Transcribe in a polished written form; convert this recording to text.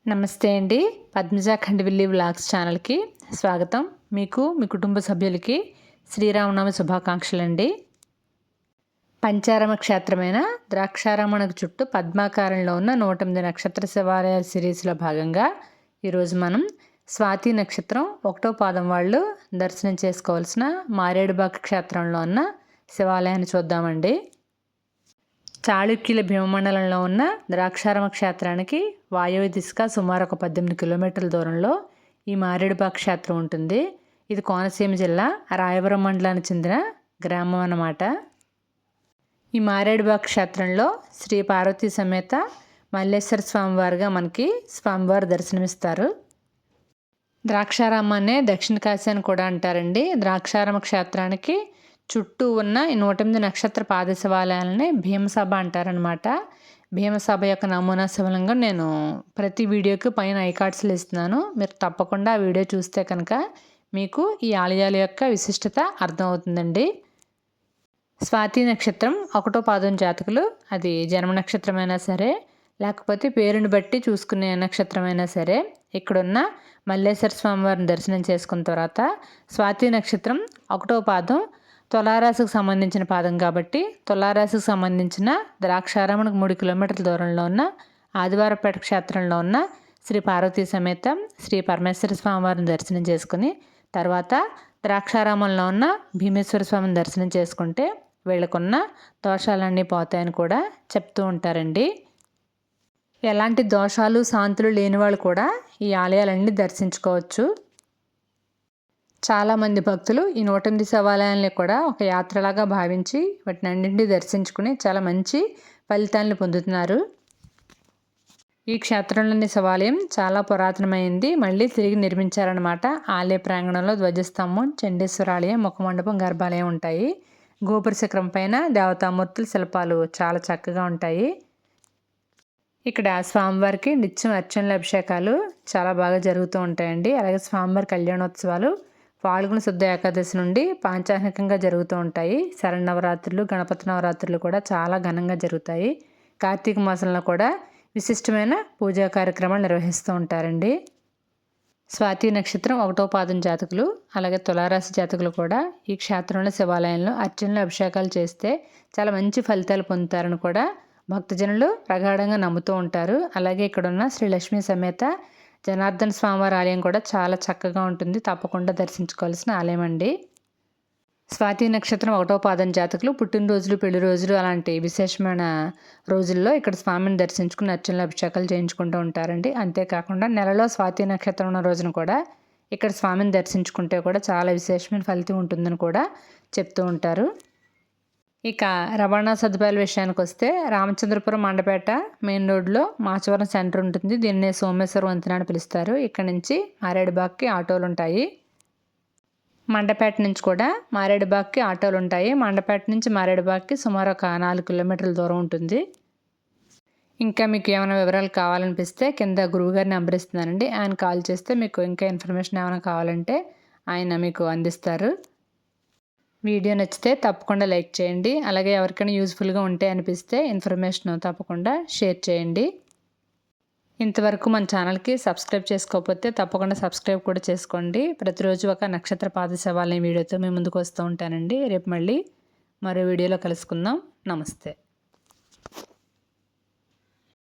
నమస్తే అండి. పద్మజ ఖండవిల్లి వ్లాగ్స్ ఛానల్కి స్వాగతం. మీకు మీ కుటుంబ సభ్యులకి శ్రీరామనవమి శుభాకాంక్షలండి. పంచారమ క్షేత్రమైన ద్రాక్షారామణకు చుట్టూ పద్మాకారంలో ఉన్న 108 నక్షత్ర శివాలయాల సిరీస్లో భాగంగా ఈరోజు మనం స్వాతి నక్షత్రం 1వ పాదం వాళ్ళు దర్శనం చేసుకోవాల్సిన మారేడుబాక క్షేత్రంలో ఉన్న శివాలయాన్ని చూద్దామండి. చాళుక్యుల భీమమండలంలో ఉన్న ద్రాక్షారామ క్షేత్రానికి వాయువ్య దిశగా సుమారు ఒక 18 కిలోమీటర్ల దూరంలో ఈ మారేడుబాక క్షేత్రం ఉంటుంది. ఇది కోనసీమ జిల్లా రాయవరం మండలానికి చెందిన గ్రామం అన్నమాట. ఈ మారేడుబాక క్షేత్రంలో శ్రీ పార్వతీ సమేత మల్లేశ్వర స్వామివారిగా మనకి స్వామివారు దర్శనమిస్తారు. ద్రాక్షారామాన్నే దక్షిణ కాశీ అని కూడా అంటారండి. ద్రాక్షారామ క్షేత్రానికి చుట్టూ ఉన్న ఈ 108 నక్షత్ర పాద శివాలయాలని భీమసభ అంటారనమాట. భీమసభ యొక్క నమూనా శివలింగం నేను ప్రతి వీడియోకి పైన ఐకార్డ్స్లో ఇస్తున్నాను. మీరు తప్పకుండా ఆ వీడియో చూస్తే కనుక మీకు ఈ ఆలయాల యొక్క విశిష్టత అర్థమవుతుందండి. స్వాతి నక్షత్రం 1వ పాదం జాతకులు అది జన్మ నక్షత్రమైనా సరే లేకపోతే పేరుని బట్టి చూసుకునే నక్షత్రమైనా సరే ఇక్కడున్న మల్లేశ్వర స్వామివారిని దర్శనం చేసుకున్న తర్వాత స్వాతి నక్షత్రం 1వ పాదం తులారాశికి సంబంధించిన పాదం కాబట్టి తులారాశికి సంబంధించిన ద్రాక్షారామణకు 3 కిలోమీటర్ల దూరంలో ఉన్న ఆదివారపేట క్షేత్రంలో ఉన్న శ్రీ పార్వతీ సమేత శ్రీ పరమేశ్వర స్వామివారిని దర్శనం చేసుకుని తర్వాత ద్రాక్షారామంలో ఉన్న భీమేశ్వర స్వామిని దర్శనం చేసుకుంటే వీళ్ళకున్న దోషాలన్నీ పోతాయని కూడా చెప్తూ ఉంటారండి. ఎలాంటి దోషాలు శాంతులు లేని వాళ్ళు కూడా ఈ ఆలయాలన్నీ దర్శించుకోవచ్చు. చాలామంది భక్తులు ఈ 108 శివాలయాల్ని కూడా ఒక యాత్రలాగా భావించి వాటిని అన్నింటినీ దర్శించుకుని చాలా మంచి ఫలితాలను పొందుతున్నారు. ఈ క్షేత్రంలోని శివాలయం చాలా పురాతనమైంది. మళ్ళీ తిరిగి నిర్మించారనమాట. ఆలయ ప్రాంగణంలో ధ్వజస్తంభం, చండీశ్వరాలయం, ముఖమండపం, గర్భాలయం ఉంటాయి. గోపుర శిఖరం పైన దేవతామూర్తుల శిల్పాలు చాలా చక్కగా ఉంటాయి. ఇక్కడ స్వామివారికి నిత్యం అర్చనల అభిషేకాలు చాలా బాగా జరుగుతూ ఉంటాయండి. అలాగే స్వామివారి కళ్యాణోత్సవాలు ఫాల్గుణ శుద్ధ ఏకాదశి నుండి పాంచాహికంగా జరుగుతూ ఉంటాయి. శరన్నవరాత్రులు, గణపతి నవరాత్రులు కూడా చాలా ఘనంగా జరుగుతాయి. కార్తీక మాసంలో కూడా విశిష్టమైన పూజా కార్యక్రమాలు నిర్వహిస్తూ ఉంటారండి. స్వాతి నక్షత్రం 1వ పాదం జాతకులు అలాగే తులారాశి జాతకులు కూడా ఈ క్షేత్రంలో శివాలయంలో అర్చనలు అభిషేకాలు చేస్తే చాలా మంచి ఫలితాలు పొందుతారని కూడా భక్తజనులు ప్రగాఢంగా నమ్ముతూ ఉంటారు. అలాగే ఇక్కడున్న శ్రీ లక్ష్మీ సమేత జనార్దన స్వామివారి ఆలయం కూడా చాలా చక్కగా ఉంటుంది. తప్పకుండా దర్శించుకోవాల్సిన ఆలయం అండి. స్వాతి నక్షత్రం 1వ పాదం జాతకులు పుట్టినరోజులు, పెళ్లి రోజులు అలాంటి విశేషమైన రోజుల్లో ఇక్కడ స్వామిని దర్శించుకుని అర్చనలు అభిషేకాలు చేయించుకుంటూ ఉంటారండి. అంతేకాకుండా నెలలో స్వాతి నక్షత్రం ఉన్న రోజున కూడా ఇక్కడ స్వామిని దర్శించుకుంటే కూడా చాలా విశేషమైన ఫలితం ఉంటుందని కూడా చెప్తూ ఉంటారు. ఇక రవాణా సదుపాయాల విషయానికి వస్తే రామచంద్రపురం మండపేట మెయిన్ రోడ్లో మాచవరం సెంటర్ ఉంటుంది. దీన్ని సోమేశ్వర వంతెన అని పిలుస్తారు. ఇక్కడ నుంచి మారేడుబాక్కి ఆటోలు ఉంటాయి. మండపేట నుంచి కూడా మారేడుబాక్కి ఆటోలు ఉంటాయి. మండపేట నుంచి మారేడుబాక్కి సుమారు ఒక 4 కిలోమీటర్ల దూరం ఉంటుంది. ఇంకా మీకు ఏమైనా వివరాలు కావాలనిపిస్తే కింద గురువుగారి నెంబర్ ఇస్తున్నానండి. ఆయన కాల్ చేస్తే మీకు ఇంకా ఇన్ఫర్మేషన్ ఏమైనా కావాలంటే ఆయన మీకు అందిస్తారు. వీడియో నచ్చితే తప్పకుండా లైక్ చేయండి. అలాగే ఎవరికైనా యూజ్ఫుల్గా ఉంటే అనిపిస్తే ఇన్ఫర్మేషన్ తప్పకుండా షేర్ చేయండి. ఇంతవరకు మన ఛానల్కి సబ్స్క్రైబ్ చేసుకోకపోతే తప్పకుండా సబ్స్క్రైబ్ కూడా చేసుకోండి. ప్రతిరోజు ఒక నక్షత్ర పాద శివాలయం వీడియోతో మేము ముందుకు వస్తూ ఉంటానండి. రేపు మళ్ళీ మరో వీడియోలో కలుసుకుందాం. నమస్తే.